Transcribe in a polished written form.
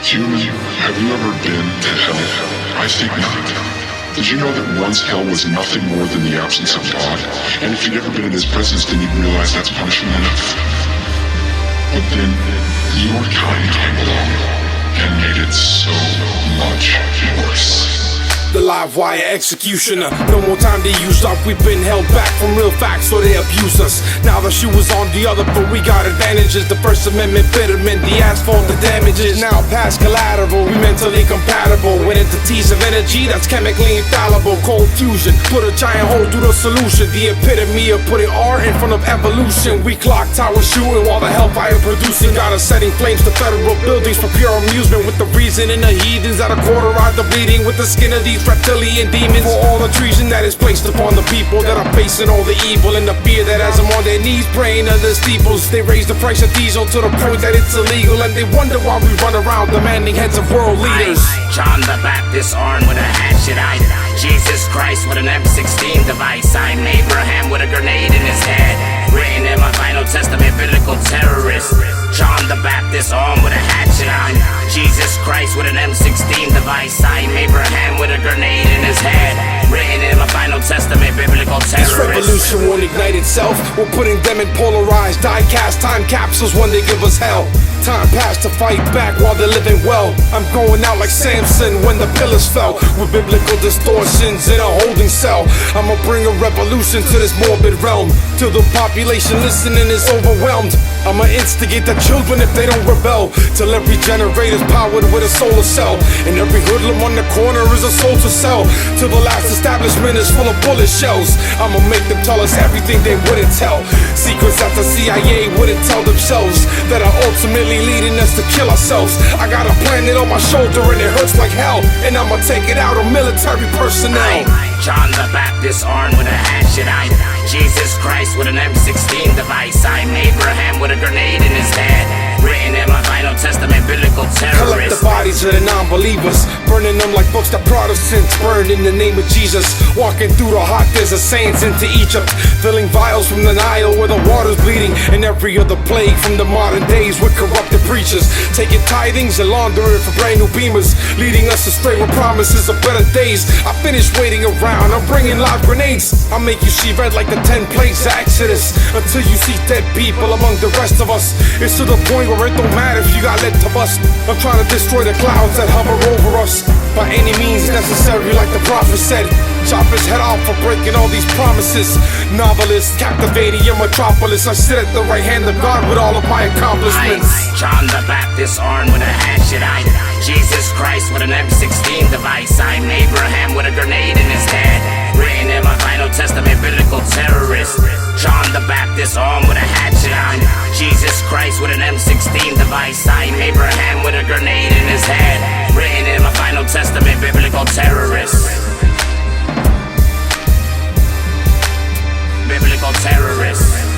Human, have you ever been to hell? I think not. Did you know that once hell was nothing more than the absence of God? And if you'd ever been in his presence, then you'd realize that's punishment enough. But then your kind came along and made it so much worse. The live wire executioner. No more time to use up. We've been held back from real facts, so they abuse us. Now the shoe is on the other, but we got advantages. The First Amendment, bitterment, the asphalt, the damages. Now past collateral, we mentally compatible with entities of energy that's chemically infallible. Cold fusion, put a giant hole through the solution. The epitome of putting R in front of evolution. We clock tower shooting while the hellfire producing. Got us setting flames to federal buildings for pure amusement. With the reason and the heathens that are cauterized the bleeding. With the skin of these reptilian demons, for all the treason that is placed upon the people that are facing all the evil and the fear that has them on their knees praying under steeples. They raise the price of diesel to the point that it's illegal, and they wonder why we run around demanding heads of world leaders. John the Baptist armed with a hatchet. I'm Jesus Christ with an M16 device. I'm Abraham with a grenade in his head. Written in my final testament, biblical terrorist. John the Baptist armed with a hatchet. I'm Jesus Christ with an M16 device. I'm Abraham with a grenade in his head. Written in my final testament, biblical terrorist. This revolution won't ignite itself. We're putting them in polarized, die-cast time capsules when they give us hell. Time passed to fight back while they're living well. I'm going out like Samson when the pillars fell. With biblical distortions in a holding cell. I'ma bring a revolution to this morbid realm. Till the population listening is overwhelmed. I'ma instigate the children if they don't rebel. Till every generator's powered with a solar cell. And every hoodlum on the corner is a soul to sell. Till the last establishment is full of bullet shells. I'ma make them tell us everything they wouldn't tell. Secrets that the CIA wouldn't tell themselves. That are ultimately leading us to kill ourselves. I got a planet on my shoulder and it hurts like hell. And I'ma take it out on military personnel. John the Baptist armed with a hatchet. I'm Jesus Christ with an M16 device. I'm Abraham with a grenade in his head. Written in my final testament, biblical terrorist. Collect the bodies of the non-believers, burning them like books that Protestants burned in the name of Jesus. Walking through the hot desert sands into Egypt, filling vials from the Nile where the water's bleeding. And every other plague from the modern days with corrupted preachers, taking tithings and laundering for brand new beamers, leading us astray with promises of better days. I finished waiting around, I'm bringing live grenades. I'll make you see red like the 10 plagues of Exodus, until you see dead people among the rest of us. It's to the point where it don't matter if you got led to bust. I'm trying to destroy the clouds that hover over us by any means necessary, like the prophet said. Chop his head off for breaking all these promises. Novelist, captivating your metropolis. I sit at the right hand of God with all of my accomplishments. John the Baptist armed with a hatchet. I'm Jesus Christ with an M16 device. I'm Abraham with a grenade in his head. Written in my final testament, biblical terrorist. John the Baptist armed with a hatchet. I'm Jesus Christ with an M16 device. I'm Abraham with a grenade in his head. Written in my final testament, biblical terrorist. Biblical terrorist.